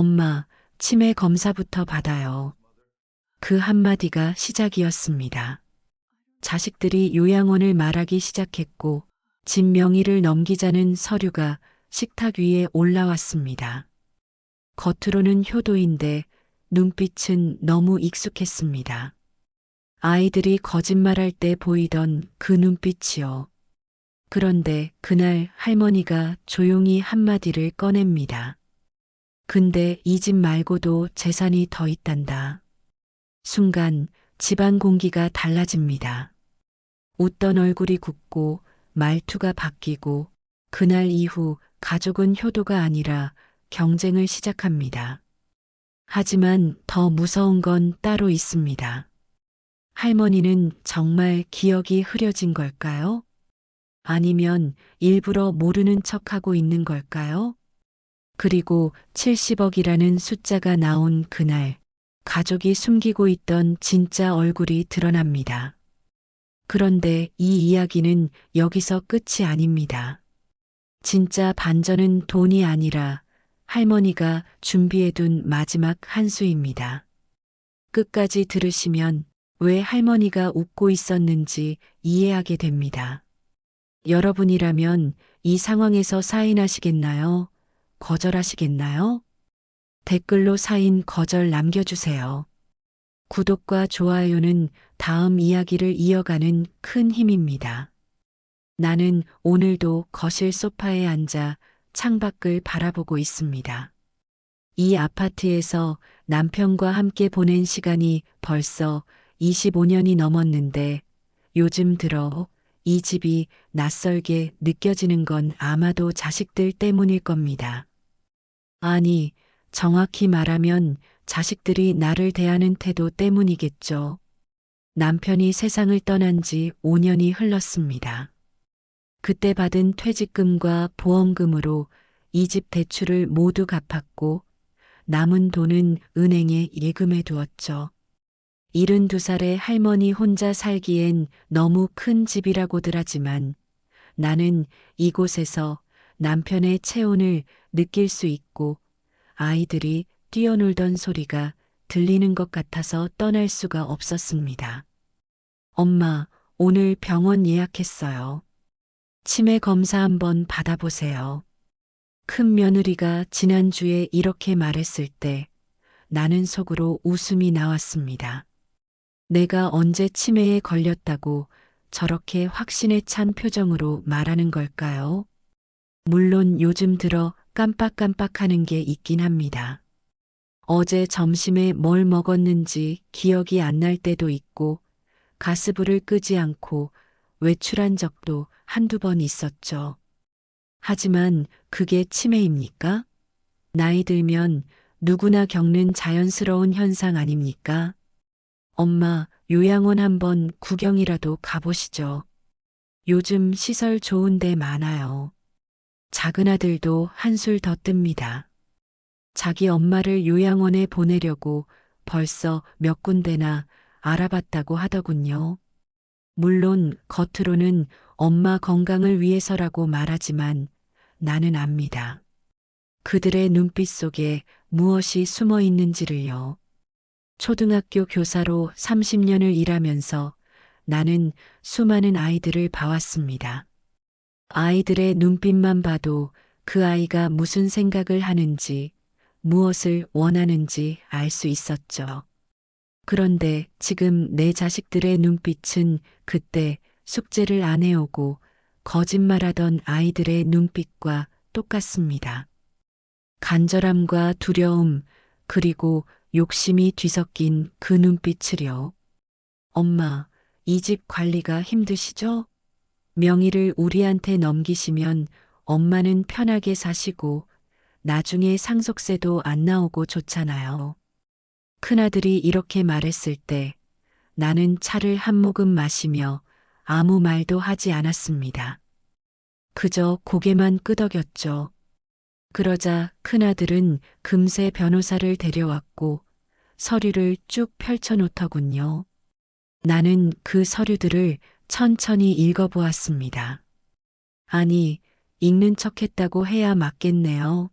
엄마, 치매 검사부터 받아요. 그 한마디가 시작이었습니다. 자식들이 요양원을 말하기 시작했고 집 명의를 넘기자는 서류가 식탁 위에 올라왔습니다. 겉으로는 효도인데 눈빛은 너무 익숙했습니다. 아이들이 거짓말할 때 보이던 그 눈빛이요. 그런데 그날 할머니가 조용히 한마디를 꺼냅니다. 근데 이 집 말고도 재산이 더 있단다. 순간 집안 공기가 달라집니다. 웃던 얼굴이 굳고 말투가 바뀌고 그날 이후 가족은 효도가 아니라 경쟁을 시작합니다. 하지만 더 무서운 건 따로 있습니다. 할머니는 정말 기억이 흐려진 걸까요? 아니면 일부러 모르는 척하고 있는 걸까요? 그리고 70억이라는 숫자가 나온 그날, 가족이 숨기고 있던 진짜 얼굴이 드러납니다. 그런데 이 이야기는 여기서 끝이 아닙니다. 진짜 반전은 돈이 아니라 할머니가 준비해둔 마지막 한 수입니다. 끝까지 들으시면 왜 할머니가 웃고 있었는지 이해하게 됩니다. 여러분이라면 이 상황에서 사인하시겠나요? 거절하시겠나요? 댓글로 사인 거절 남겨주세요. 구독과 좋아요는 다음 이야기를 이어가는 큰 힘입니다. 나는 오늘도 거실 소파에 앉아 창밖을 바라보고 있습니다. 이 아파트에서 남편과 함께 보낸 시간이 벌써 25년이 넘었는데 요즘 들어 이 집이 낯설게 느껴지는 건 아마도 자식들 때문일 겁니다. 아니, 정확히 말하면 자식들이 나를 대하는 태도 때문이겠죠. 남편이 세상을 떠난 지 5년이 흘렀습니다. 그때 받은 퇴직금과 보험금으로 이 집 대출을 모두 갚았고 남은 돈은 은행에 예금해 두었죠. 72살의 할머니 혼자 살기엔 너무 큰 집이라고들 하지만 나는 이곳에서 남편의 체온을 느낄 수 있고 아이들이 뛰어놀던 소리가 들리는 것 같아서 떠날 수가 없었습니다. 엄마, 오늘 병원 예약했어요. 치매 검사 한번 받아보세요. 큰 며느리가 지난주에 이렇게 말했을 때 나는 속으로 웃음이 나왔습니다. 내가 언제 치매에 걸렸다고 저렇게 확신에 찬 표정으로 말하는 걸까요? 물론 요즘 들어 깜빡깜빡하는 게 있긴 합니다. 어제 점심에 뭘 먹었는지 기억이 안 날 때도 있고 가스불을 끄지 않고 외출한 적도 한두 번 있었죠. 하지만 그게 치매입니까? 나이 들면 누구나 겪는 자연스러운 현상 아닙니까? 엄마, 요양원 한번 구경이라도 가보시죠. 요즘 시설 좋은 데 많아요. 작은 아들도 한술 더 뜹니다. 자기 엄마를 요양원에 보내려고 벌써 몇 군데나 알아봤다고 하더군요. 물론 겉으로는 엄마 건강을 위해서라고 말하지만 나는 압니다. 그들의 눈빛 속에 무엇이 숨어 있는지를요. 초등학교 교사로 30년을 일하면서 나는 수많은 아이들을 봐왔습니다. 아이들의 눈빛만 봐도 그 아이가 무슨 생각을 하는지, 무엇을 원하는지 알 수 있었죠. 그런데 지금 내 자식들의 눈빛은 그때 숙제를 안 해오고 거짓말하던 아이들의 눈빛과 똑같습니다. 간절함과 두려움, 그리고 욕심이 뒤섞인 그 눈빛을요. 엄마, 이 집 관리가 힘드시죠? 명의를 우리한테 넘기시면 엄마는 편하게 사시고 나중에 상속세도 안 나오고 좋잖아요. 큰아들이 이렇게 말했을 때 나는 차를 한 모금 마시며 아무 말도 하지 않았습니다. 그저 고개만 끄덕였죠. 그러자 큰아들은 금세 변호사를 데려왔고 서류를 쭉 펼쳐놓더군요. 나는 그 서류들을 천천히 읽어보았습니다. 아니, 읽는 척 했다고 해야 맞겠네요.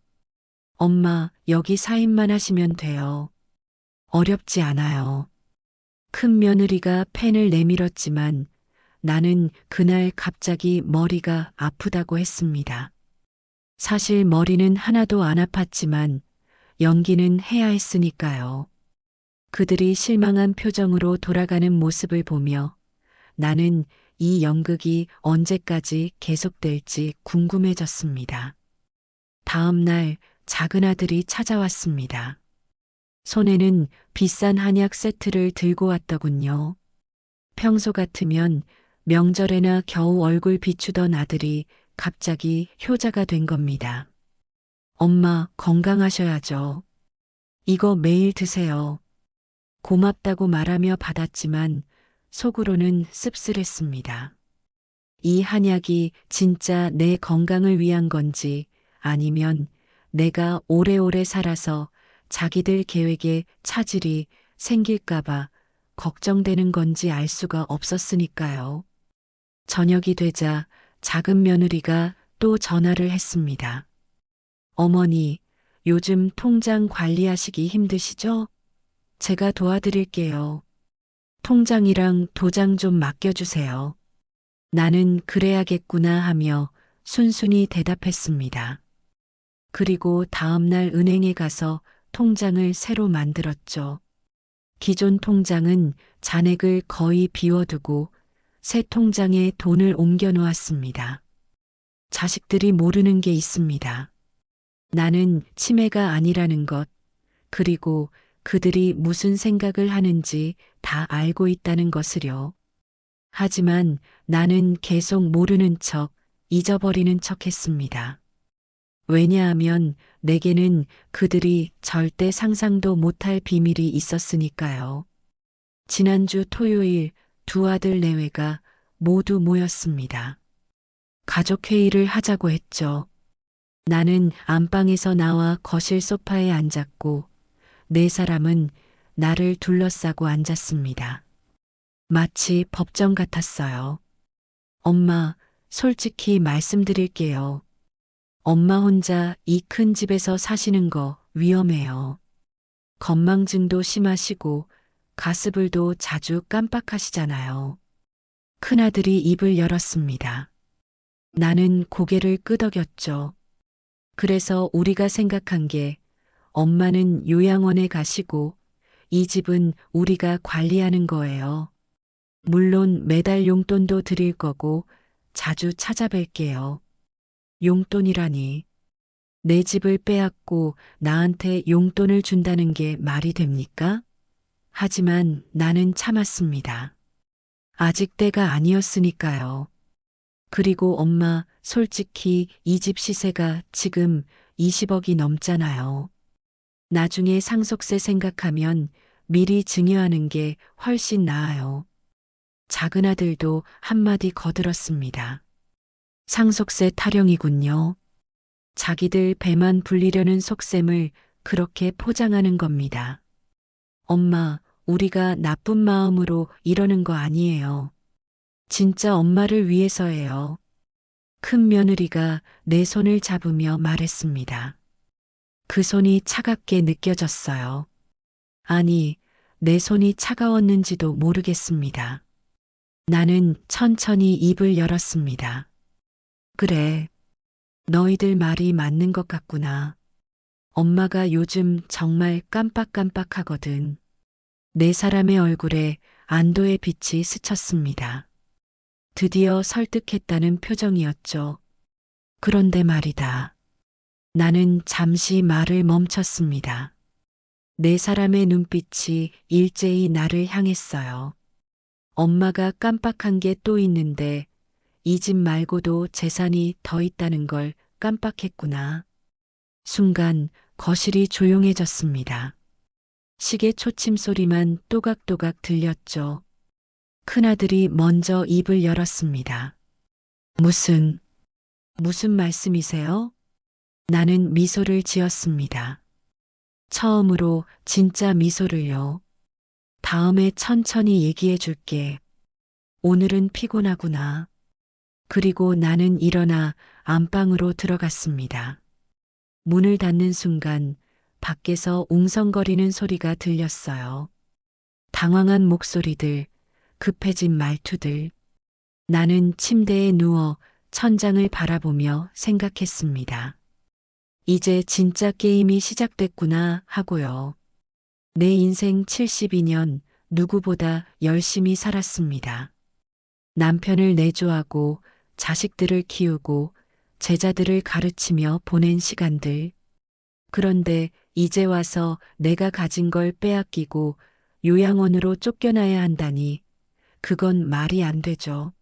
엄마, 여기 사인만 하시면 돼요. 어렵지 않아요. 큰 며느리가 펜을 내밀었지만 나는 그날 갑자기 머리가 아프다고 했습니다. 사실 머리는 하나도 안 아팠지만 연기는 해야 했으니까요. 그들이 실망한 표정으로 돌아가는 모습을 보며 나는 이 연극이 언제까지 계속될지 궁금해졌습니다. 다음 날 작은 아들이 찾아왔습니다. 손에는 비싼 한약 세트를 들고 왔더군요. 평소 같으면 명절에나 겨우 얼굴 비추던 아들이 갑자기 효자가 된 겁니다. 엄마, 건강하셔야죠. 이거 매일 드세요. 고맙다고 말하며 받았지만 속으로는 씁쓸했습니다. 이 한약이 진짜 내 건강을 위한 건지 아니면 내가 오래오래 살아서 자기들 계획에 차질이 생길까봐 걱정되는 건지 알 수가 없었으니까요. 저녁이 되자 작은 며느리가 또 전화를 했습니다. 어머니, 요즘 통장 관리하시기 힘드시죠? 제가 도와드릴게요. 통장이랑 도장 좀 맡겨주세요. 나는 그래야겠구나 하며 순순히 대답했습니다. 그리고 다음날 은행에 가서 통장을 새로 만들었죠. 기존 통장은 잔액을 거의 비워두고 새 통장에 돈을 옮겨 놓았습니다. 자식들이 모르는 게 있습니다. 나는 치매가 아니라는 것, 그리고 그들이 무슨 생각을 하는지 다 알고 있다는 것을요. 하지만 나는 계속 모르는 척, 잊어버리는 척 했습니다. 왜냐하면 내게는 그들이 절대 상상도 못할 비밀이 있었으니까요. 지난주 토요일 두 아들 내외가 모두 모였습니다. 가족회의를 하자고 했죠. 나는 안방에서 나와 거실 소파에 앉았고 네 사람은 나를 둘러싸고 앉았습니다. 마치 법정 같았어요. 엄마, 솔직히 말씀드릴게요. 엄마 혼자 이 큰 집에서 사시는 거 위험해요. 건망증도 심하시고 가스불도 자주 깜빡하시잖아요. 큰아들이 입을 열었습니다. 나는 고개를 끄덕였죠. 그래서 우리가 생각한 게 엄마는 요양원에 가시고 이 집은 우리가 관리하는 거예요. 물론 매달 용돈도 드릴 거고 자주 찾아뵐게요. 용돈이라니. 내 집을 빼앗고 나한테 용돈을 준다는 게 말이 됩니까? 하지만 나는 참았습니다. 아직 때가 아니었으니까요. 그리고 엄마, 솔직히 이 집 시세가 지금 20억이 넘잖아요. 나중에 상속세 생각하면 미리 증여하는 게 훨씬 나아요. 작은 아들도 한마디 거들었습니다. 상속세 타령이군요. 자기들 배만 불리려는 속셈을 그렇게 포장하는 겁니다. 엄마, 우리가 나쁜 마음으로 이러는 거 아니에요. 진짜 엄마를 위해서예요. 큰 며느리가 내 손을 잡으며 말했습니다. 그 손이 차갑게 느껴졌어요. 아니, 내 손이 차가웠는지도 모르겠습니다. 나는 천천히 입을 열었습니다. 그래, 너희들 말이 맞는 것 같구나. 엄마가 요즘 정말 깜빡깜빡하거든. 네 사람의 얼굴에 안도의 빛이 스쳤습니다. 드디어 설득했다는 표정이었죠. 그런데 말이다. 나는 잠시 말을 멈췄습니다. 네 사람의 눈빛이 일제히 나를 향했어요. 엄마가 깜빡한 게 또 있는데 이 집 말고도 재산이 더 있다는 걸 깜빡했구나. 순간 거실이 조용해졌습니다. 시계 초침 소리만 또각또각 들렸죠. 큰아들이 먼저 입을 열었습니다. 무슨 말씀이세요? 나는 미소를 지었습니다. 처음으로 진짜 미소를요. 다음에 천천히 얘기해 줄게. 오늘은 피곤하구나. 그리고 나는 일어나 안방으로 들어갔습니다. 문을 닫는 순간 밖에서 웅성거리는 소리가 들렸어요. 당황한 목소리들, 급해진 말투들. 나는 침대에 누워 천장을 바라보며 생각했습니다. 이제 진짜 게임이 시작됐구나 하고요. 내 인생 72년 누구보다 열심히 살았습니다. 남편을 내조하고 자식들을 키우고 제자들을 가르치며 보낸 시간들. 그런데 이제 와서 내가 가진 걸 빼앗기고 요양원으로 쫓겨나야 한다니 그건 말이 안 되죠.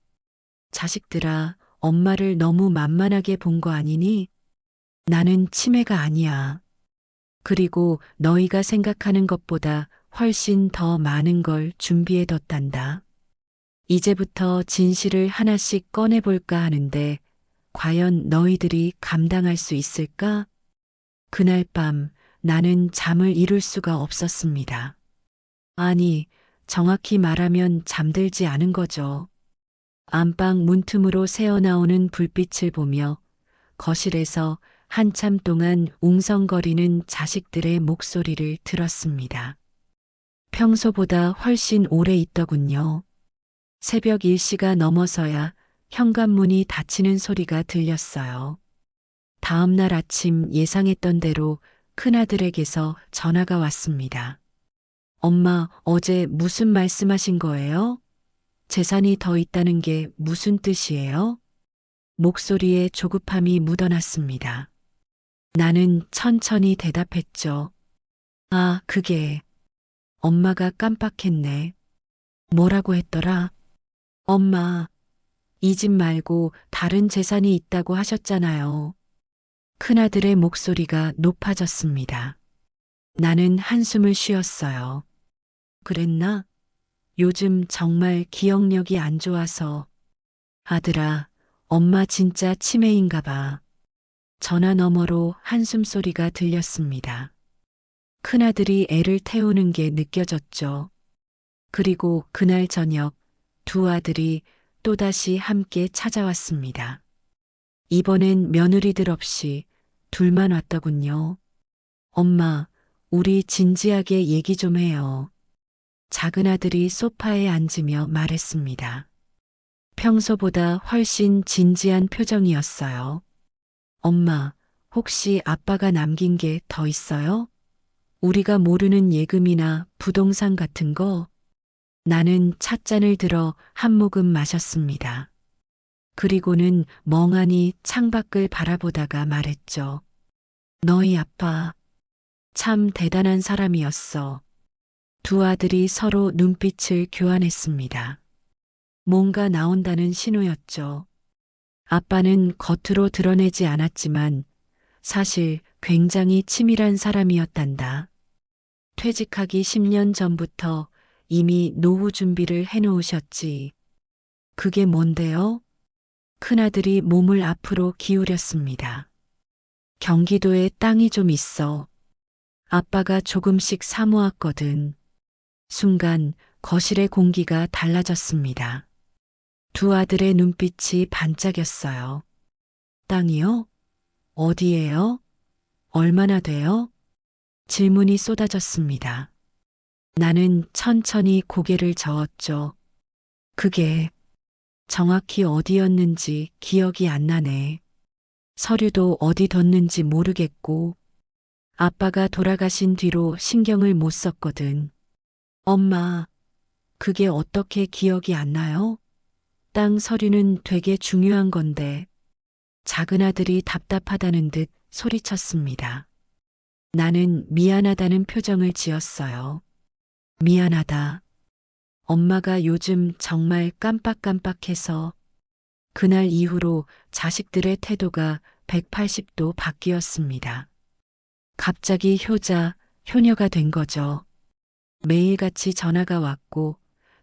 자식들아, 엄마를 너무 만만하게 본 거 아니니? 나는 치매가 아니야. 그리고 너희가 생각하는 것보다 훨씬 더 많은 걸 준비해뒀단다. 이제부터 진실을 하나씩 꺼내볼까 하는데 과연 너희들이 감당할 수 있을까? 그날 밤 나는 잠을 이룰 수가 없었습니다. 아니, 정확히 말하면 잠들지 않은 거죠. 안방 문틈으로 새어나오는 불빛을 보며 거실에서 한참 동안 웅성거리는 자식들의 목소리를 들었습니다. 평소보다 훨씬 오래 있더군요. 새벽 1시가 넘어서야 현관문이 닫히는 소리가 들렸어요. 다음 날 아침 예상했던 대로 큰아들에게서 전화가 왔습니다. 엄마, 어제 무슨 말씀하신 거예요? 재산이 더 있다는 게 무슨 뜻이에요? 목소리에 조급함이 묻어났습니다. 나는 천천히 대답했죠. 아, 그게. 엄마가 깜빡했네. 뭐라고 했더라? 엄마, 이 집 말고 다른 재산이 있다고 하셨잖아요. 큰아들의 목소리가 높아졌습니다. 나는 한숨을 쉬었어요. 그랬나? 요즘 정말 기억력이 안 좋아서. 아들아, 엄마 진짜 치매인가 봐. 전화 너머로 한숨 소리가 들렸습니다. 큰아들이 애를 태우는 게 느껴졌죠. 그리고 그날 저녁 두 아들이 또다시 함께 찾아왔습니다. 이번엔 며느리들 없이 둘만 왔더군요. 엄마, 우리 진지하게 얘기 좀 해요. 작은 아들이 소파에 앉으며 말했습니다. 평소보다 훨씬 진지한 표정이었어요. 엄마, 혹시 아빠가 남긴 게 더 있어요? 우리가 모르는 예금이나 부동산 같은 거? 나는 찻잔을 들어 한 모금 마셨습니다. 그리고는 멍하니 창밖을 바라보다가 말했죠. 너희 아빠, 참 대단한 사람이었어. 두 아들이 서로 눈빛을 교환했습니다. 뭔가 나온다는 신호였죠. 아빠는 겉으로 드러내지 않았지만 사실 굉장히 치밀한 사람이었단다. 퇴직하기 10년 전부터 이미 노후 준비를 해놓으셨지. 그게 뭔데요? 큰아들이 몸을 앞으로 기울였습니다. 경기도에 땅이 좀 있어. 아빠가 조금씩 사모았거든. 순간 거실의 공기가 달라졌습니다. 두 아들의 눈빛이 반짝였어요. 땅이요? 어디예요? 얼마나 돼요? 질문이 쏟아졌습니다. 나는 천천히 고개를 저었죠. 그게 정확히 어디였는지 기억이 안 나네. 서류도 어디 뒀는지 모르겠고, 아빠가 돌아가신 뒤로 신경을 못 썼거든. 엄마, 그게 어떻게 기억이 안 나요? 땅 서류는 되게 중요한 건데, 작은 아들이 답답하다는 듯 소리쳤습니다. 나는 미안하다는 표정을 지었어요. 미안하다. 엄마가 요즘 정말 깜빡깜빡해서 그날 이후로 자식들의 태도가 180도 바뀌었습니다. 갑자기 효녀가 된 거죠. 매일같이 전화가 왔고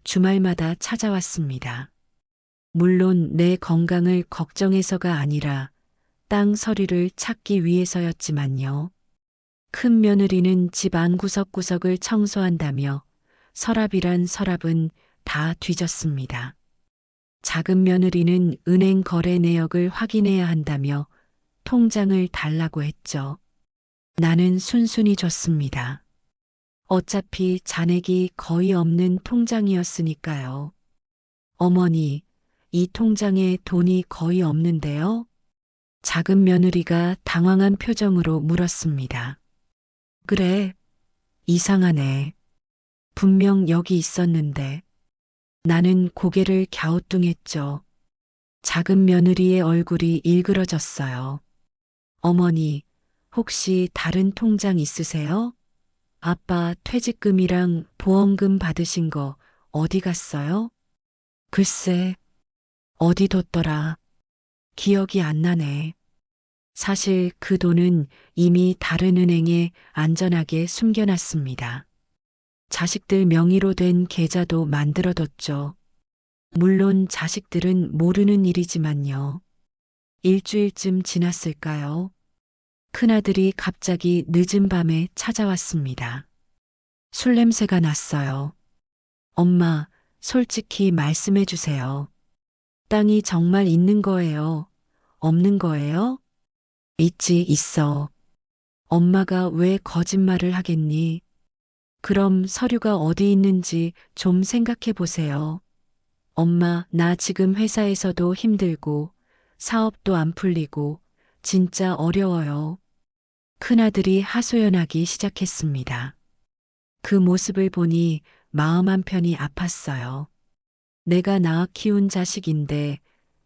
주말마다 찾아왔습니다. 물론 내 건강을 걱정해서가 아니라 땅 서류를 찾기 위해서였지만요. 큰 며느리는 집 안 구석구석을 청소한다며 서랍이란 서랍은 다 뒤졌습니다. 작은 며느리는 은행 거래 내역을 확인해야 한다며 통장을 달라고 했죠. 나는 순순히 줬습니다. 어차피 잔액이 거의 없는 통장이었으니까요. 어머니, 이 통장에 돈이 거의 없는데요? 작은 며느리가 당황한 표정으로 물었습니다. 그래, 이상하네. 분명 여기 있었는데. 나는 고개를 갸우뚱했죠. 작은 며느리의 얼굴이 일그러졌어요. 어머니, 혹시 다른 통장 있으세요? 아빠 퇴직금이랑 보험금 받으신 거 어디 갔어요? 글쎄, 어디 뒀더라. 기억이 안 나네. 사실 그 돈은 이미 다른 은행에 안전하게 숨겨놨습니다. 자식들 명의로 된 계좌도 만들어뒀죠. 물론 자식들은 모르는 일이지만요. 일주일쯤 지났을까요? 큰아들이 갑자기 늦은 밤에 찾아왔습니다. 술 냄새가 났어요. 엄마, 솔직히 말씀해 주세요. 땅이 정말 있는 거예요? 없는 거예요? 있어. 엄마가 왜 거짓말을 하겠니? 그럼 서류가 어디 있는지 좀 생각해 보세요. 엄마, 나 지금 회사에서도 힘들고, 사업도 안 풀리고, 진짜 어려워요. 큰아들이 하소연하기 시작했습니다. 그 모습을 보니 마음 한편이 아팠어요. 내가 낳아 키운 자식인데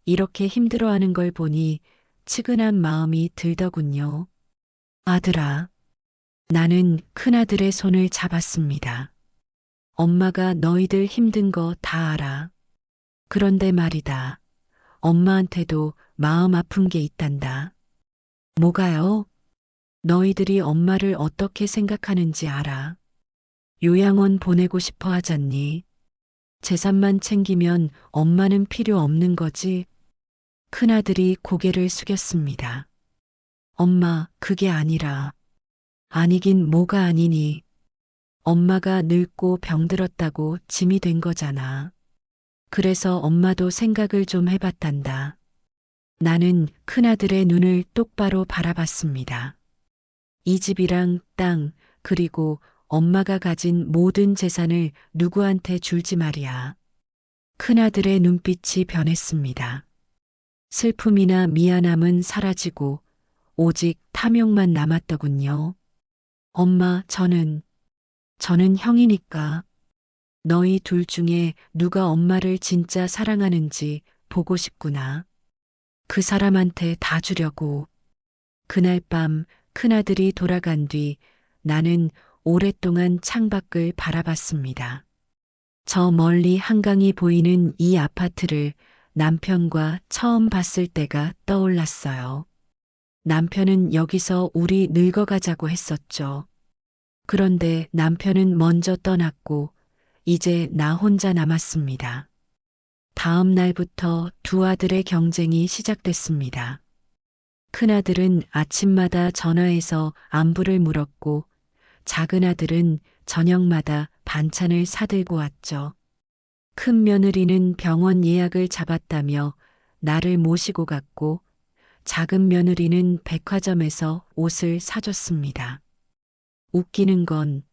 이렇게 힘들어하는 걸 보니 측은한 마음이 들더군요. 아들아, 나는 큰아들의 손을 잡았습니다. 엄마가 너희들 힘든 거 다 알아. 그런데 말이다. 엄마한테도 마음 아픈 게 있단다. 뭐가요? 너희들이 엄마를 어떻게 생각하는지 알아. 요양원 보내고 싶어 하잖니. 재산만 챙기면 엄마는 필요 없는 거지. 큰아들이 고개를 숙였습니다. 엄마, 그게 아니라. 아니긴 뭐가 아니니. 엄마가 늙고 병들었다고 짐이 된 거잖아. 그래서 엄마도 생각을 좀 해봤단다. 나는 큰아들의 눈을 똑바로 바라봤습니다. 이 집이랑 땅, 그리고 엄마가 가진 모든 재산을 누구한테 줄지 말이야. 큰아들의 눈빛이 변했습니다. 슬픔이나 미안함은 사라지고 오직 탐욕만 남았더군요. 엄마, 저는 형이니까 너희 둘 중에 누가 엄마를 진짜 사랑하는지 보고 싶구나. 그 사람한테 다 주려고. 그날 밤 큰아들이 돌아간 뒤 나는 오랫동안 창밖을 바라봤습니다. 저 멀리 한강이 보이는 이 아파트를 남편과 처음 봤을 때가 떠올랐어요. 남편은 여기서 우리 늙어가자고 했었죠. 그런데 남편은 먼저 떠났고 이제 나 혼자 남았습니다. 다음 날부터 두 아들의 경쟁이 시작됐습니다. 큰아들은 아침마다 전화해서 안부를 물었고 작은 아들은 저녁마다 반찬을 사들고 왔죠. 큰 며느리는 병원 예약을 잡았다며 나를 모시고 갔고 작은 며느리는 백화점에서 옷을 사줬습니다. 웃기는 건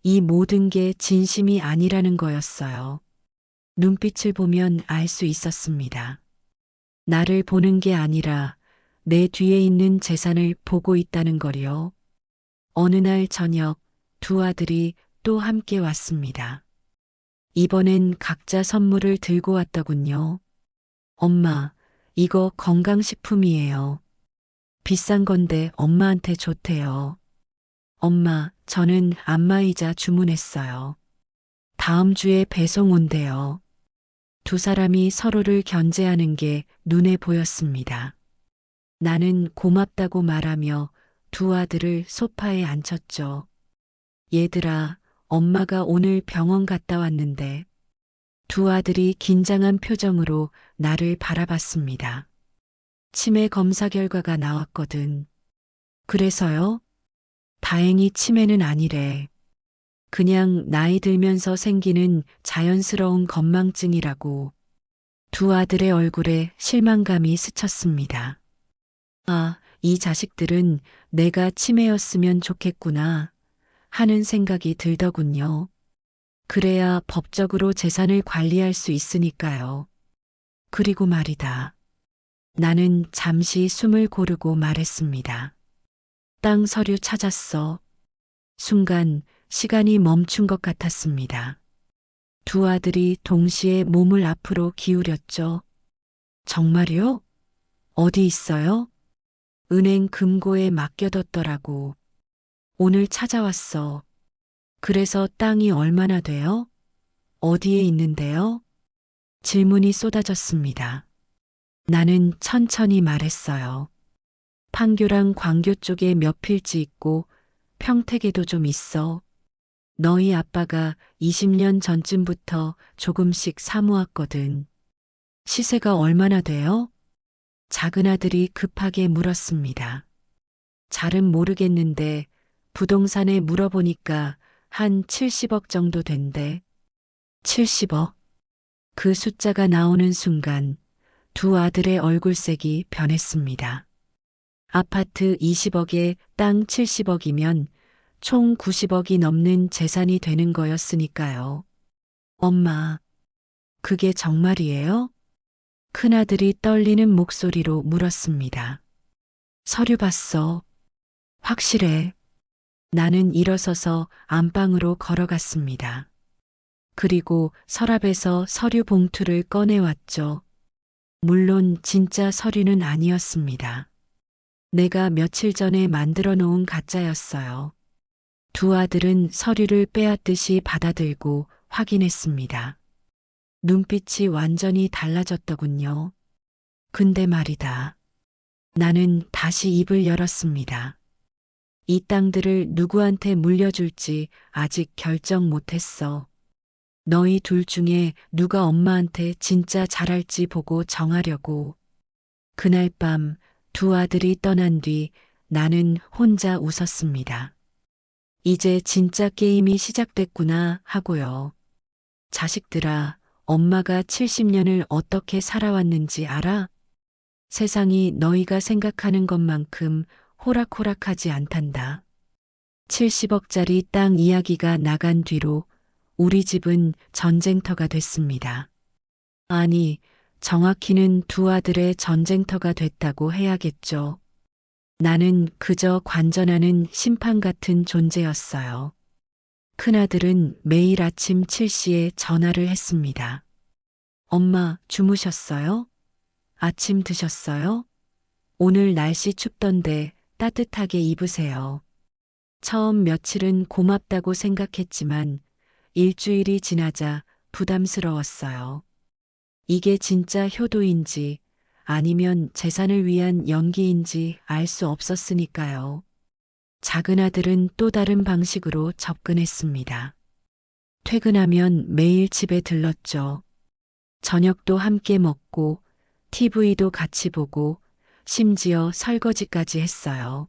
이 모든 게 진심이 아니라는 거였어요. 눈빛을 보면 알 수 있었습니다. 나를 보는 게 아니라 내 뒤에 있는 재산을 보고 있다는 거리요. 어느 날 저녁 두 아들이 또 함께 왔습니다. 이번엔 각자 선물을 들고 왔더군요. 엄마, 이거 건강식품이에요. 비싼 건데 엄마한테 좋대요. 엄마, 저는 안마의자 주문했어요. 다음 주에 배송 온대요. 두 사람이 서로를 견제하는 게 눈에 보였습니다. 나는 고맙다고 말하며 두 아들을 소파에 앉혔죠. 얘들아, 엄마가 오늘 병원 갔다 왔는데 두 아들이 긴장한 표정으로 나를 바라봤습니다. 치매 검사 결과가 나왔거든. 그래서요? 다행히 치매는 아니래. 그냥 나이 들면서 생기는 자연스러운 건망증이라고. 두 아들의 얼굴에 실망감이 스쳤습니다. 아, 이 자식들은 내가 치매였으면 좋겠구나 하는 생각이 들더군요. 그래야 법적으로 재산을 관리할 수 있으니까요. 그리고 말이다. 나는 잠시 숨을 고르고 말했습니다. 땅 서류 찾았어. 순간 시간이 멈춘 것 같았습니다. 두 아들이 동시에 몸을 앞으로 기울였죠. 정말요? 어디 있어요? 은행 금고에 맡겨뒀더라고. 오늘 찾아왔어. 그래서 땅이 얼마나 돼요? 어디에 있는데요? 질문이 쏟아졌습니다. 나는 천천히 말했어요. 판교랑 광교 쪽에 몇 필지 있고 평택에도 좀 있어. 너희 아빠가 20년 전쯤부터 조금씩 사모았거든. 시세가 얼마나 돼요? 작은 아들이 급하게 물었습니다. 잘은 모르겠는데 부동산에 물어보니까 한 70억 정도 된대. 70억. 그 숫자가 나오는 순간 두 아들의 얼굴색이 변했습니다. 아파트 20억에 땅 70억이면 총 90억이 넘는 재산이 되는 거였으니까요. 엄마, 그게 정말이에요? 큰아들이 떨리는 목소리로 물었습니다. 서류 봤어. 확실해. 나는 일어서서 안방으로 걸어갔습니다. 그리고 서랍에서 서류 봉투를 꺼내왔죠. 물론 진짜 서류는 아니었습니다. 내가 며칠 전에 만들어 놓은 가짜였어요. 두 아들은 서류를 빼앗듯이 받아들고 확인했습니다. 눈빛이 완전히 달라졌더군요. 근데 말이다. 나는 다시 입을 열었습니다. 이 땅들을 누구한테 물려줄지 아직 결정 못했어. 너희 둘 중에 누가 엄마한테 진짜 잘할지 보고 정하려고. 그날 밤 두 아들이 떠난 뒤 나는 혼자 웃었습니다. 이제 진짜 게임이 시작됐구나 하고요. 자식들아, 엄마가 70년을 어떻게 살아왔는지 알아? 세상이 너희가 생각하는 것만큼 호락호락하지 않단다. 70억짜리 땅 이야기가 나간 뒤로 우리 집은 전쟁터가 됐습니다. 아니, 정확히는 두 아들의 전쟁터가 됐다고 해야겠죠. 나는 그저 관전하는 심판 같은 존재였어요. 큰아들은 매일 아침 7시에 전화를 했습니다. 엄마, 주무셨어요? 아침 드셨어요? 오늘 날씨 춥던데 따뜻하게 입으세요. 처음 며칠은 고맙다고 생각했지만 일주일이 지나자 부담스러웠어요. 이게 진짜 효도인지 아니면 재산을 위한 연기인지 알 수 없었으니까요. 작은 아들은 또 다른 방식으로 접근했습니다. 퇴근하면 매일 집에 들렀죠. 저녁도 함께 먹고 TV도 같이 보고 심지어 설거지까지 했어요.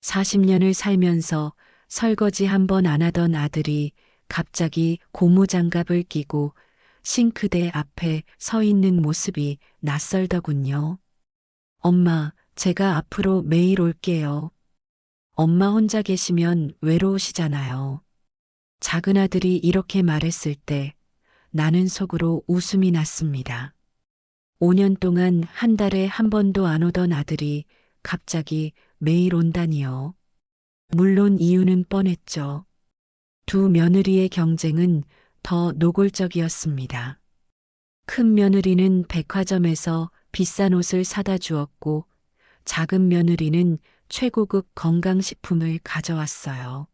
40년을 살면서 설거지 한 번 안 하던 아들이 갑자기 고무장갑을 끼고 싱크대 앞에 서 있는 모습이 낯설더군요. 엄마, 제가 앞으로 매일 올게요. 엄마 혼자 계시면 외로우시잖아요. 작은 아들이 이렇게 말했을 때 나는 속으로 웃음이 났습니다. 5년 동안 한 달에 한 번도 안 오던 아들이 갑자기 매일 온다니요. 물론 이유는 뻔했죠. 두 며느리의 경쟁은 더 노골적이었습니다. 큰 며느리는 백화점에서 비싼 옷을 사다 주었고 작은 며느리는 최고급 건강식품을 가져왔어요.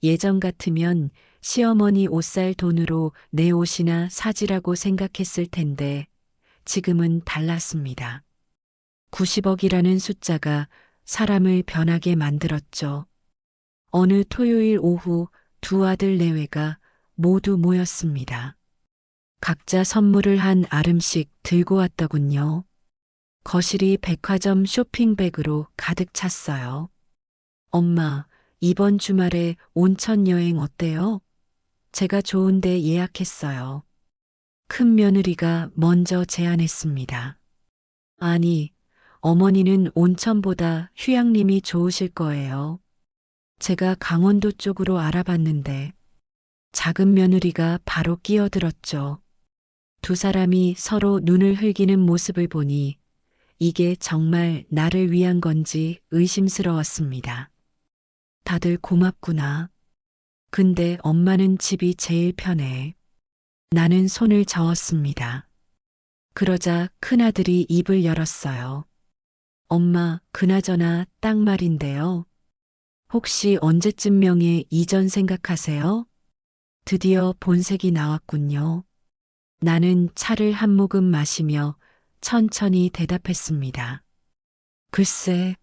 예전 같으면 시어머니 옷 살 돈으로 내 옷이나 사지라고 생각했을 텐데 지금은 달랐습니다. 90억이라는 숫자가 사람을 변하게 만들었죠. 어느 토요일 오후 두 아들 내외가 모두 모였습니다. 각자 선물을 한 아름씩 들고 왔더군요. 거실이 백화점 쇼핑백으로 가득 찼어요. 엄마, 이번 주말에 온천 여행 어때요? 제가 좋은데 예약했어요. 큰 며느리가 먼저 제안했습니다. 아니, 어머니는 온천보다 휴양림이 좋으실 거예요. 제가 강원도 쪽으로 알아봤는데 작은 며느리가 바로 끼어들었죠. 두 사람이 서로 눈을 흘기는 모습을 보니 이게 정말 나를 위한 건지 의심스러웠습니다. 다들 고맙구나. 근데 엄마는 집이 제일 편해. 나는 손을 저었습니다. 그러자 큰아들이 입을 열었어요. 엄마, 그나저나 딱 말인데요. 혹시 언제쯤 명예 이전 생각하세요? 드디어 본색이 나왔군요. 나는 차를 한 모금 마시며 천천히 대답했습니다. 글쎄,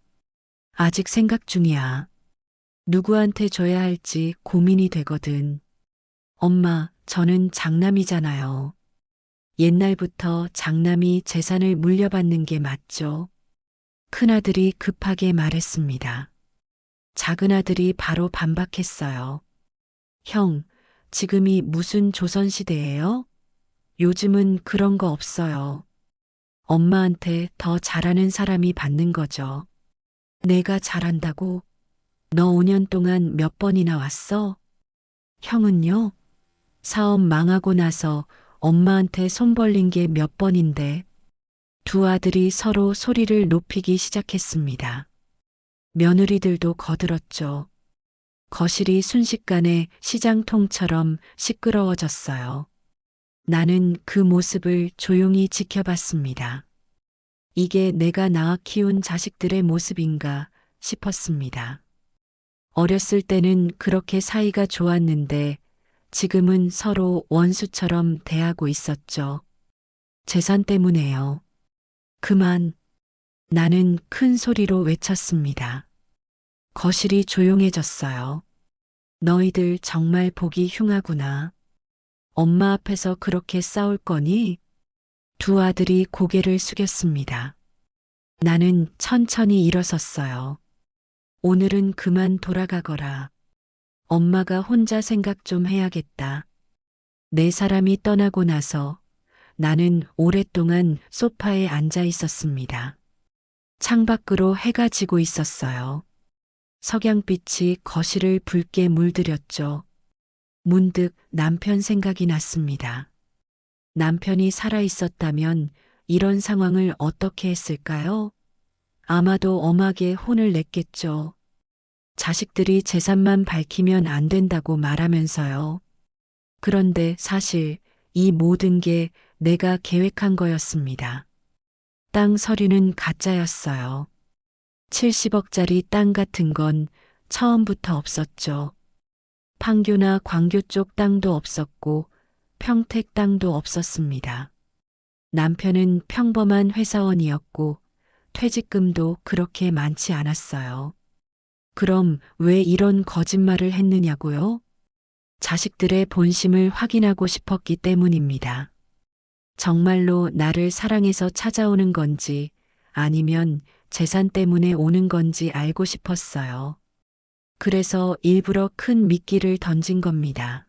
아직 생각 중이야. 누구한테 줘야 할지 고민이 되거든. 엄마, 저는 장남이잖아요. 옛날부터 장남이 재산을 물려받는 게 맞죠? 큰아들이 급하게 말했습니다. 작은아들이 바로 반박했어요. 형, 지금이 무슨 조선시대예요? 요즘은 그런 거 없어요. 엄마한테 더 잘하는 사람이 받는 거죠. 내가 잘한다고? 너 5년 동안 몇 번이나 왔어? 형은요? 사업 망하고 나서 엄마한테 손 벌린 게 몇 번인데 두 아들이 서로 소리를 높이기 시작했습니다. 며느리들도 거들었죠. 거실이 순식간에 시장통처럼 시끄러워졌어요. 나는 그 모습을 조용히 지켜봤습니다. 이게 내가 낳아 키운 자식들의 모습인가 싶었습니다. 어렸을 때는 그렇게 사이가 좋았는데 지금은 서로 원수처럼 대하고 있었죠. 재산 때문에요. 그만. 나는 큰 소리로 외쳤습니다. 거실이 조용해졌어요. 너희들 정말 보기 흉하구나. 엄마 앞에서 그렇게 싸울 거니? 두 아들이 고개를 숙였습니다. 나는 천천히 일어섰어요. 오늘은 그만 돌아가거라. 엄마가 혼자 생각 좀 해야겠다. 네 사람이 떠나고 나서 나는 오랫동안 소파에 앉아 있었습니다. 창밖으로 해가 지고 있었어요. 석양빛이 거실을 붉게 물들였죠. 문득 남편 생각이 났습니다. 남편이 살아 있었다면 이런 상황을 어떻게 했을까요? 아마도 엄하게 혼을 냈겠죠. 자식들이 재산만 밝히면 안 된다고 말하면서요. 그런데 사실 이 모든 게 내가 계획한 거였습니다. 땅 서류는 가짜였어요. 70억짜리 땅 같은 건 처음부터 없었죠. 판교나 광교 쪽 땅도 없었고 평택 땅도 없었습니다. 남편은 평범한 회사원이었고 퇴직금도 그렇게 많지 않았어요. 그럼 왜 이런 거짓말을 했느냐고요? 자식들의 본심을 확인하고 싶었기 때문입니다. 정말로 나를 사랑해서 찾아오는 건지 아니면 재산 때문에 오는 건지 알고 싶었어요. 그래서 일부러 큰 미끼를 던진 겁니다.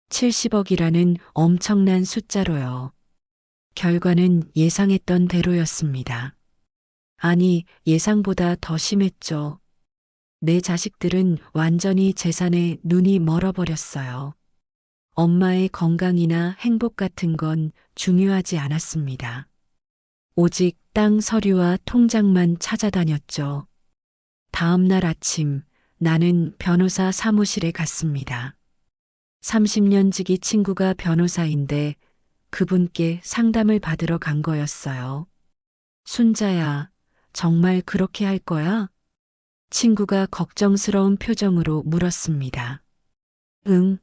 70억이라는 엄청난 숫자로요. 결과는 예상했던 대로였습니다. 아니, 예상보다 더 심했죠. 내 자식들은 완전히 재산에 눈이 멀어버렸어요. 엄마의 건강이나 행복 같은 건 중요하지 않았습니다. 오직 땅 서류와 통장만 찾아다녔죠. 다음 날 아침 나는 변호사 사무실에 갔습니다. 30년 지기 친구가 변호사인데 그분께 상담을 받으러 간 거였어요. 순자야, 정말 그렇게 할 거야? 친구가 걱정스러운 표정으로 물었습니다. 응,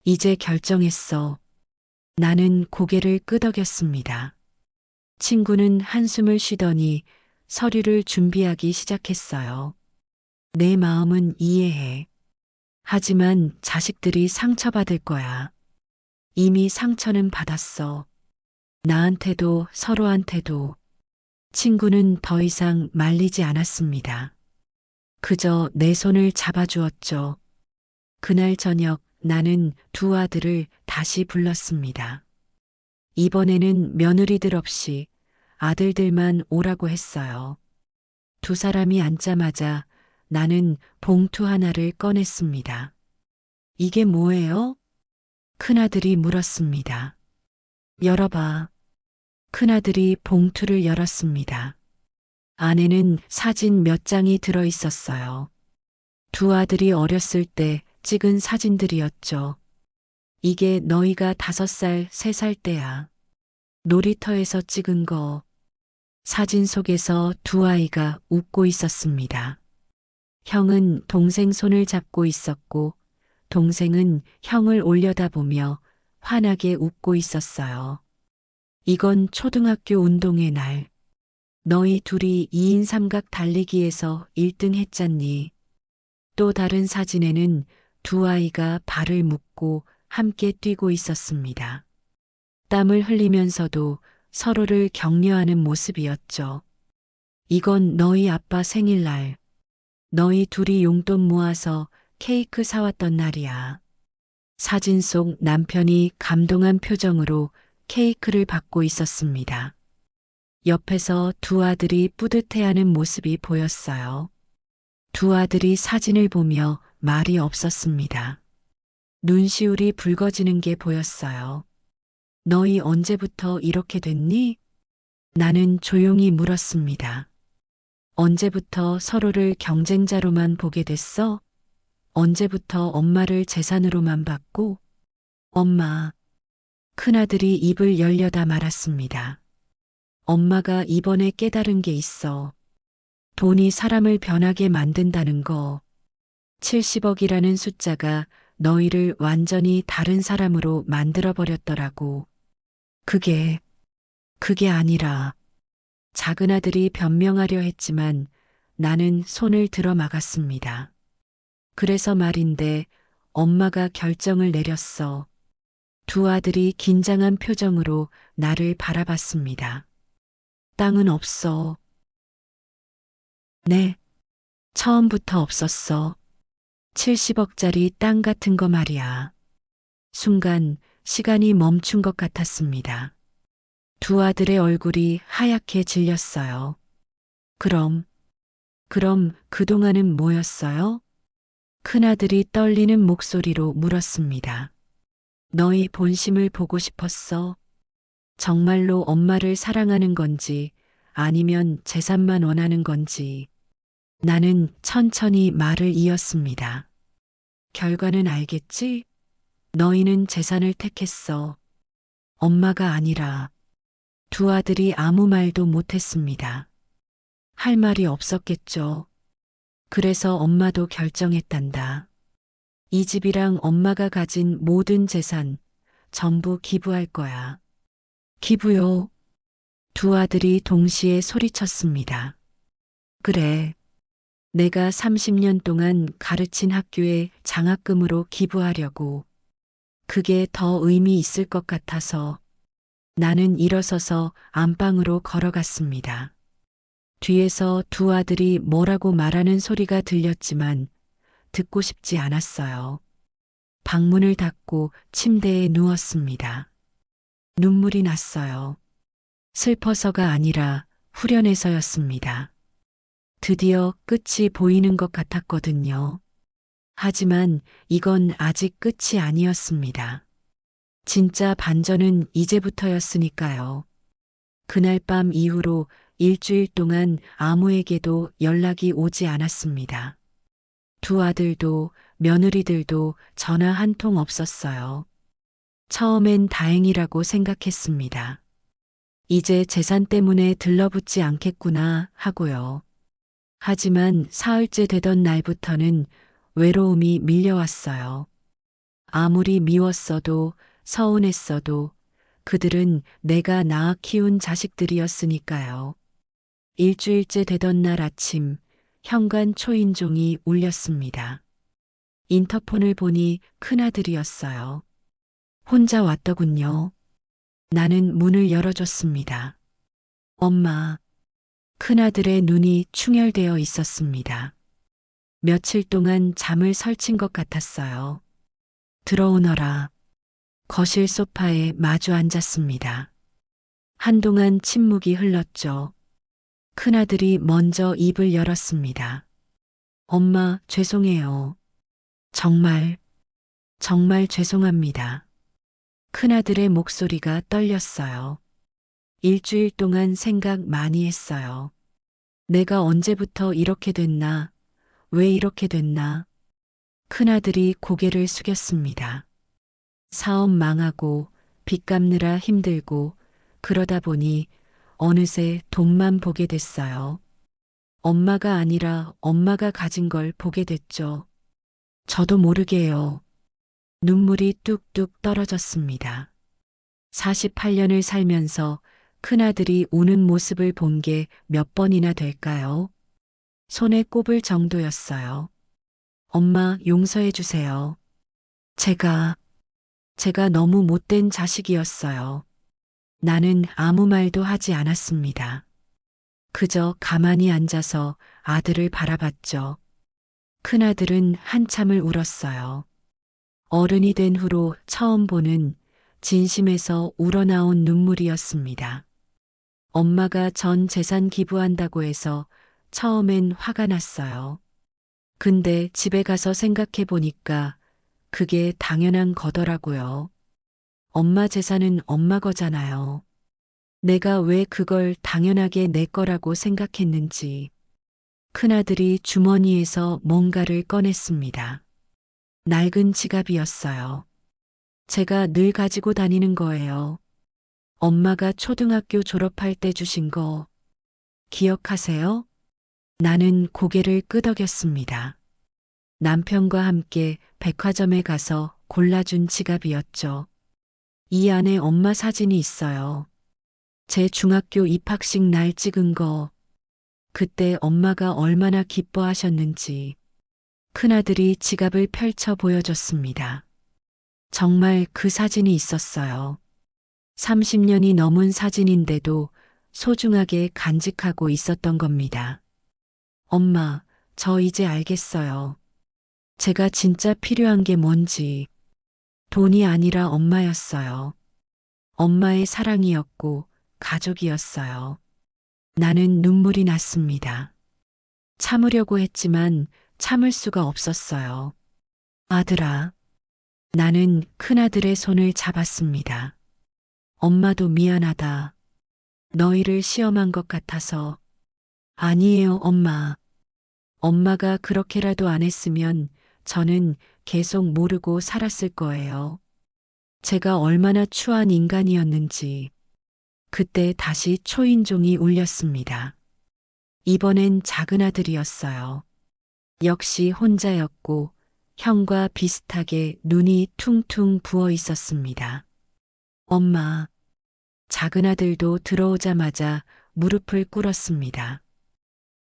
이제 결정했어. 나는 고개를 끄덕였습니다. 친구는 한숨을 쉬더니 서류를 준비하기 시작했어요. 내 마음은 이해해. 하지만 자식들이 상처받을 거야. 이미 상처는 받았어. 나한테도 서로한테도. 친구는 더 이상 말리지 않았습니다. 그저 내 손을 잡아주었죠. 그날 저녁 나는 두 아들을 다시 불렀습니다. 이번에는 며느리들 없이 아들들만 오라고 했어요. 두 사람이 앉자마자 나는 봉투 하나를 꺼냈습니다. 이게 뭐예요? 큰아들이 물었습니다. 열어봐. 큰아들이 봉투를 열었습니다. 안에는 사진 몇 장이 들어 있었어요. 두 아들이 어렸을 때 찍은 사진들이었죠. 이게 너희가 5살, 3살 때야. 놀이터에서 찍은 거. 사진 속에서 두 아이가 웃고 있었습니다. 형은 동생 손을 잡고 있었고, 동생은 형을 올려다보며 환하게 웃고 있었어요. 이건 초등학교 운동회 날. 너희 둘이 2인 삼각 달리기에서 1등 했잖니. 또 다른 사진에는 두 아이가 발을 묶고 함께 뛰고 있었습니다. 땀을 흘리면서도 서로를 격려하는 모습이었죠. 이건 너희 아빠 생일날. 너희 둘이 용돈 모아서 케이크 사왔던 날이야. 사진 속 남편이 감동한 표정으로 케이크를 받고 있었습니다. 옆에서 두 아들이 뿌듯해하는 모습이 보였어요. 두 아들이 사진을 보며 말이 없었습니다. 눈시울이 붉어지는 게 보였어요. 너희 언제부터 이렇게 됐니? 나는 조용히 물었습니다. 언제부터 서로를 경쟁자로만 보게 됐어? 언제부터 엄마를 재산으로만 봤고? 엄마. 큰아들이 입을 열려다 말았습니다. 엄마가 이번에 깨달은 게 있어. 돈이 사람을 변하게 만든다는 거. 70억이라는 숫자가 너희를 완전히 다른 사람으로 만들어버렸더라고. 그게 아니라. 작은 아들이 변명하려 했지만 나는 손을 들어 막았습니다. 그래서 말인데 엄마가 결정을 내렸어. 두 아들이 긴장한 표정으로 나를 바라봤습니다. 땅은 없어. 네, 처음부터 없었어. 70억짜리 땅 같은 거 말이야. 순간 시간이 멈춘 것 같았습니다. 두 아들의 얼굴이 하얗게 질렸어요. 그럼 그동안은 뭐였어요? 큰아들이 떨리는 목소리로 물었습니다. 너희 본심을 보고 싶었어? 정말로 엄마를 사랑하는 건지 아니면 재산만 원하는 건지. 나는 천천히 말을 이었습니다. 결과는 알겠지? 너희는 재산을 택했어. 엄마가 아니라. 두 아들이 아무 말도 못했습니다. 할 말이 없었겠죠. 그래서 엄마도 결정했단다. 이 집이랑 엄마가 가진 모든 재산 전부 기부할 거야. 기부요. 두 아들이 동시에 소리쳤습니다. 그래. 내가 30년 동안 가르친 학교에 장학금으로 기부하려고. 그게 더 의미 있을 것 같아서. 나는 일어서서 안방으로 걸어갔습니다. 뒤에서 두 아들이 뭐라고 말하는 소리가 들렸지만 듣고 싶지 않았어요. 방문을 닫고 침대에 누웠습니다. 눈물이 났어요. 슬퍼서가 아니라 후련해서였습니다. 드디어 끝이 보이는 것 같았거든요. 하지만 이건 아직 끝이 아니었습니다. 진짜 반전은 이제부터였으니까요. 그날 밤 이후로 일주일 동안 아무에게도 연락이 오지 않았습니다. 두 아들도 며느리들도 전화 한 통 없었어요. 처음엔 다행이라고 생각했습니다. 이제 재산 때문에 들러붙지 않겠구나 하고요. 하지만 사흘째 되던 날부터는 외로움이 밀려왔어요. 아무리 미웠어도 서운했어도 그들은 내가 낳아 키운 자식들이었으니까요. 일주일째 되던 날 아침 현관 초인종이 울렸습니다. 인터폰을 보니 큰아들이었어요. 혼자 왔더군요. 나는 문을 열어줬습니다. 엄마, 큰아들의 눈이 충혈되어 있었습니다. 며칠 동안 잠을 설친 것 같았어요. 들어오너라. 거실 소파에 마주 앉았습니다. 한동안 침묵이 흘렀죠. 큰아들이 먼저 입을 열었습니다. 엄마, 죄송해요. 정말, 정말 죄송합니다. 큰아들의 목소리가 떨렸어요. 일주일 동안 생각 많이 했어요. 내가 언제부터 이렇게 됐나? 왜 이렇게 됐나? 큰아들이 고개를 숙였습니다. 사업 망하고 빚 갚느라 힘들고 그러다 보니 어느새 돈만 보게 됐어요. 엄마가 아니라 엄마가 가진 걸 보게 됐죠. 저도 모르게요. 눈물이 뚝뚝 떨어졌습니다. 48년을 살면서 큰아들이 우는 모습을 본 게 몇 번이나 될까요? 손에 꼽을 정도였어요. 엄마, 용서해 주세요. 제가 너무 못된 자식이었어요. 나는 아무 말도 하지 않았습니다. 그저 가만히 앉아서 아들을 바라봤죠. 큰아들은 한참을 울었어요. 어른이 된 후로 처음 보는 진심에서 우러나온 눈물이었습니다. 엄마가 전 재산 기부한다고 해서 처음엔 화가 났어요. 근데 집에 가서 생각해 보니까 그게 당연한 거더라고요. 엄마 재산은 엄마 거잖아요. 내가 왜 그걸 당연하게 내 거라고 생각했는지. 큰아들이 주머니에서 뭔가를 꺼냈습니다. 낡은 지갑이었어요. 제가 늘 가지고 다니는 거예요. 엄마가 초등학교 졸업할 때 주신 거 기억하세요? 나는 고개를 끄덕였습니다. 남편과 함께 백화점에 가서 골라준 지갑이었죠. 이 안에 엄마 사진이 있어요. 제 중학교 입학식 날 찍은 거. 그때 엄마가 얼마나 기뻐하셨는지. 큰아들이 지갑을 펼쳐 보여줬습니다. 정말 그 사진이 있었어요. 30년이 넘은 사진인데도 소중하게 간직하고 있었던 겁니다. 엄마, 저 이제 알겠어요. 제가 진짜 필요한 게 뭔지. 돈이 아니라 엄마였어요. 엄마의 사랑이었고 가족이었어요. 나는 눈물이 났습니다. 참으려고 했지만 참을 수가 없었어요. 아들아, 나는 큰아들의 손을 잡았습니다. 엄마도 미안하다. 너희를 시험한 것 같아서. 아니에요, 엄마. 엄마가 그렇게라도 안 했으면 저는 계속 모르고 살았을 거예요. 제가 얼마나 추한 인간이었는지. 그때 다시 초인종이 울렸습니다. 이번엔 작은 아들이었어요. 역시 혼자였고 형과 비슷하게 눈이 퉁퉁 부어 있었습니다. 엄마, 작은 아들도 들어오자마자 무릎을 꿇었습니다.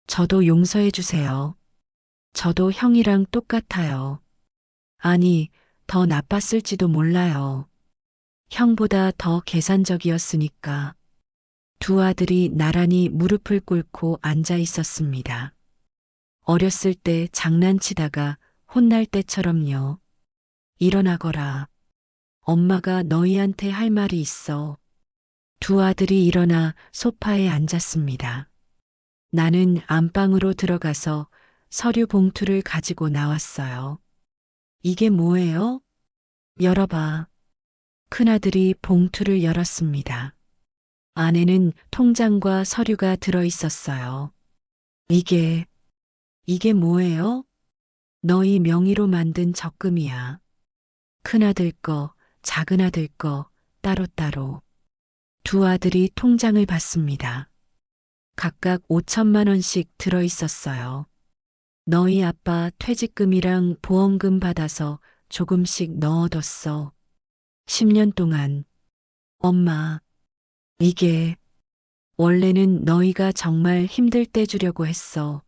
저도 용서해 주세요. 저도 형이랑 똑같아요. 아니, 더 나빴을지도 몰라요. 형보다 더 계산적이었으니까. 두 아들이 나란히 무릎을 꿇고 앉아 있었습니다. 어렸을 때 장난치다가 혼날 때처럼요. 일어나거라. 엄마가 너희한테 할 말이 있어. 두 아들이 일어나 소파에 앉았습니다. 나는 안방으로 들어가서 서류 봉투를 가지고 나왔어요. 이게 뭐예요? 열어봐. 큰아들이 봉투를 열었습니다. 안에는 통장과 서류가 들어 있었어요. 이게 뭐예요? 너희 명의로 만든 적금이야. 큰아들 거, 작은아들 거, 따로따로. 두 아들이 통장을 봤습니다. 각각 5천만 원씩 들어 있었어요. 너희 아빠 퇴직금이랑 보험금 받아서 조금씩 넣어뒀어. 10년 동안. 엄마, 이게 원래는 너희가 정말 힘들 때 주려고 했어.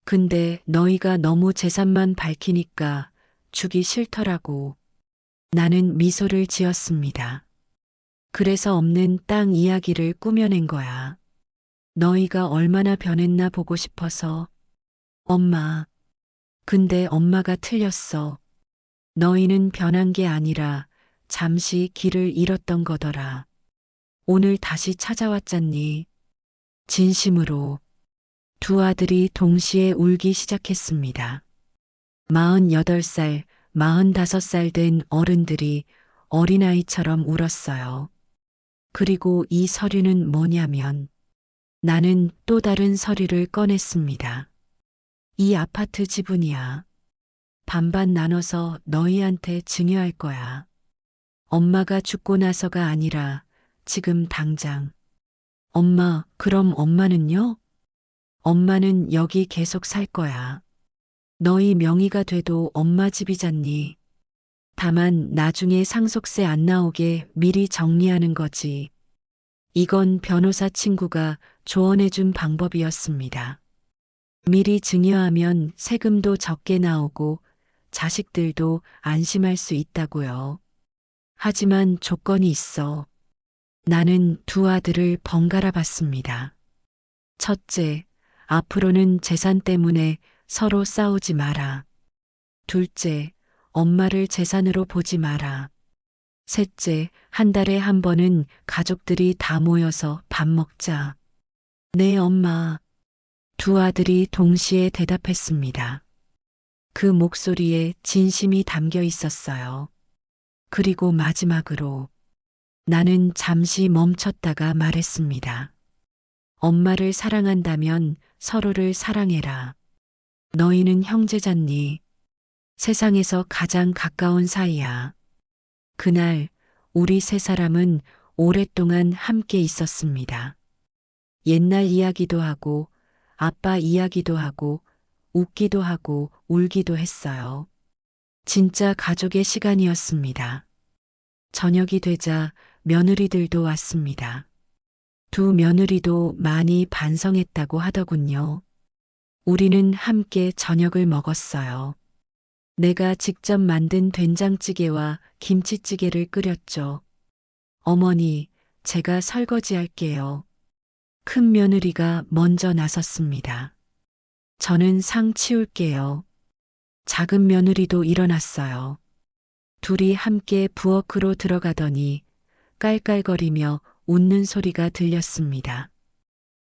근데 너희가 너무 재산만 밝히니까 주기 싫더라고. 나는 미소를 지었습니다. 그래서 없는 땅 이야기를 꾸며낸 거야. 너희가 얼마나 변했나 보고 싶어서. 엄마. 근데 엄마가 틀렸어. 너희는 변한 게 아니라 잠시 길을 잃었던 거더라. 오늘 다시 찾아왔잖니. 진심으로. 두 아들이 동시에 울기 시작했습니다. 48살, 45살 된 어른들이 어린아이처럼 울었어요. 그리고 이 서류는 뭐냐면 나는 또 다른 서류를 꺼냈습니다. 이 아파트 지분이야. 반반 나눠서 너희한테 증여할 거야. 엄마가 죽고 나서가 아니라 지금 당장. 엄마, 그럼 엄마는요? 엄마는 여기 계속 살 거야. 너희 명의가 돼도 엄마 집이잖니. 다만 나중에 상속세 안 나오게 미리 정리하는 거지. 이건 변호사 친구가 조언해준 방법이었습니다. 미리 증여하면 세금도 적게 나오고 자식들도 안심할 수 있다고요. 하지만 조건이 있어. 나는 두 아들을 번갈아 봤습니다. 첫째, 앞으로는 재산 때문에 서로 싸우지 마라. 둘째, 엄마를 재산으로 보지 마라. 셋째, 한 달에 한 번은 가족들이 다 모여서 밥 먹자. 네, 엄마. 두 아들이 동시에 대답했습니다. 그 목소리에 진심이 담겨 있었어요. 그리고 마지막으로 나는 잠시 멈췄다가 말했습니다. 엄마를 사랑한다면 서로를 사랑해라. 너희는 형제잖니. 세상에서 가장 가까운 사이야. 그날 우리 세 사람은 오랫동안 함께 있었습니다. 옛날 이야기도 하고 아빠 이야기도 하고 웃기도 하고 울기도 했어요. 진짜 가족의 시간이었습니다. 저녁이 되자 며느리들도 왔습니다. 두 며느리도 많이 반성했다고 하더군요. 우리는 함께 저녁을 먹었어요. 내가 직접 만든 된장찌개와 김치찌개를 끓였죠. 어머니, 제가 설거지할게요. 큰 며느리가 먼저 나섰습니다. 저는 상 치울게요. 작은 며느리도 일어났어요. 둘이 함께 부엌으로 들어가더니 깔깔거리며 웃는 소리가 들렸습니다.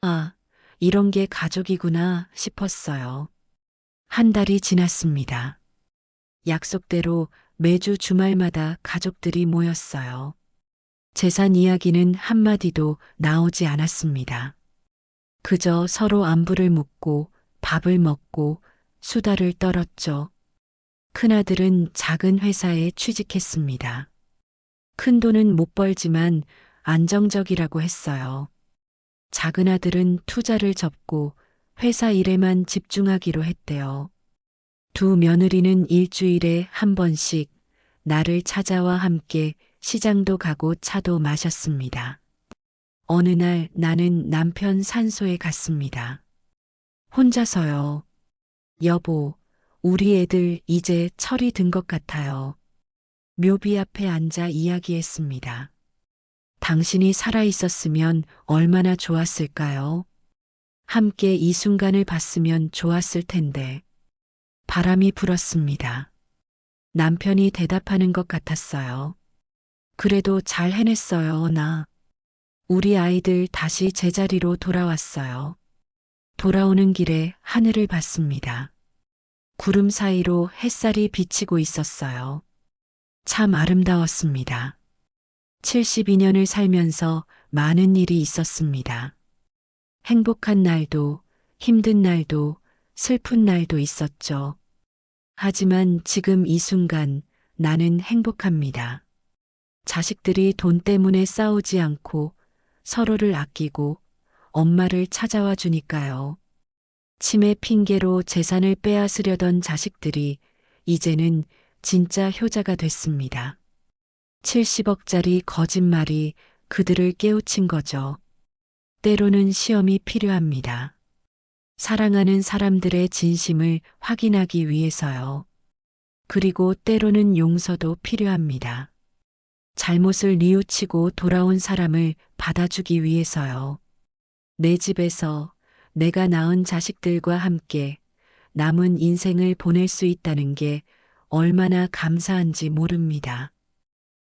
아, 이런 게 가족이구나 싶었어요. 한 달이 지났습니다. 약속대로 매주 주말마다 가족들이 모였어요. 재산 이야기는 한마디도 나오지 않았습니다. 그저 서로 안부를 묻고 밥을 먹고 수다를 떨었죠. 큰아들은 작은 회사에 취직했습니다. 큰 돈은 못 벌지만 안정적이라고 했어요. 작은 아들은 투자를 접고 회사 일에만 집중하기로 했대요. 두 며느리는 일주일에 한 번씩 나를 찾아와 함께 시장도 가고 차도 마셨습니다. 어느 날 나는 남편 산소에 갔습니다. 혼자서요. 여보, 우리 애들 이제 철이 든 것 같아요. 묘비 앞에 앉아 이야기했습니다. 당신이 살아있었으면 얼마나 좋았을까요? 함께 이 순간을 봤으면 좋았을 텐데. 바람이 불었습니다. 남편이 대답하는 것 같았어요. 그래도 잘 해냈어요, 나. 우리 아이들 다시 제자리로 돌아왔어요. 돌아오는 길에 하늘을 봤습니다. 구름 사이로 햇살이 비치고 있었어요. 참 아름다웠습니다. 72년을 살면서 많은 일이 있었습니다. 행복한 날도, 힘든 날도, 슬픈 날도 있었죠. 하지만 지금 이 순간 나는 행복합니다. 자식들이 돈 때문에 싸우지 않고 서로를 아끼고 엄마를 찾아와 주니까요. 치매 핑계로 재산을 빼앗으려던 자식들이 이제는 진짜 효자가 됐습니다. 70억짜리 거짓말이 그들을 깨우친 거죠. 때로는 시험이 필요합니다. 사랑하는 사람들의 진심을 확인하기 위해서요. 그리고 때로는 용서도 필요합니다. 잘못을 뉘우치고 돌아온 사람을 받아주기 위해서요. 내 집에서 내가 낳은 자식들과 함께 남은 인생을 보낼 수 있다는 게 얼마나 감사한지 모릅니다.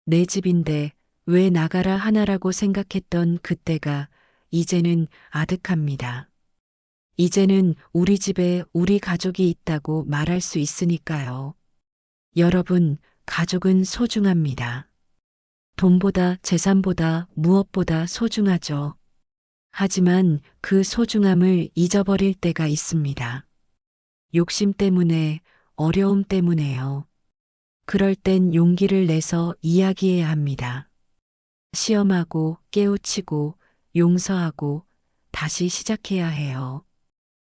내 집인데 왜 나가라 하나라고 생각했던 그때가 이제는 아득합니다. 이제는 우리 집에 우리 가족이 있다고 말할 수 있으니까요. 여러분, 가족은 소중합니다. 돈보다 재산보다 무엇보다 소중하죠. 하지만 그 소중함을 잊어버릴 때가 있습니다. 욕심 때문에, 어려움 때문에요. 그럴 땐 용기를 내서 이야기해야 합니다. 시험하고 깨우치고 용서하고 다시 시작해야 해요.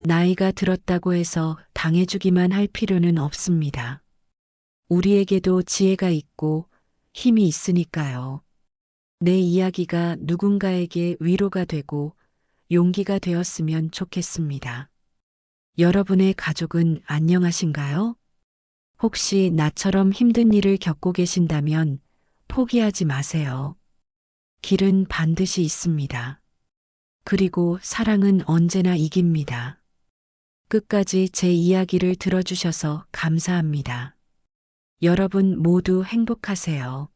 나이가 들었다고 해서 당해주기만 할 필요는 없습니다. 우리에게도 지혜가 있고 힘이 있으니까요. 내 이야기가 누군가에게 위로가 되고 용기가 되었으면 좋겠습니다. 여러분의 가족은 안녕하신가요? 혹시 나처럼 힘든 일을 겪고 계신다면 포기하지 마세요. 길은 반드시 있습니다. 그리고 사랑은 언제나 이깁니다. 끝까지 제 이야기를 들어주셔서 감사합니다. 여러분 모두 행복하세요.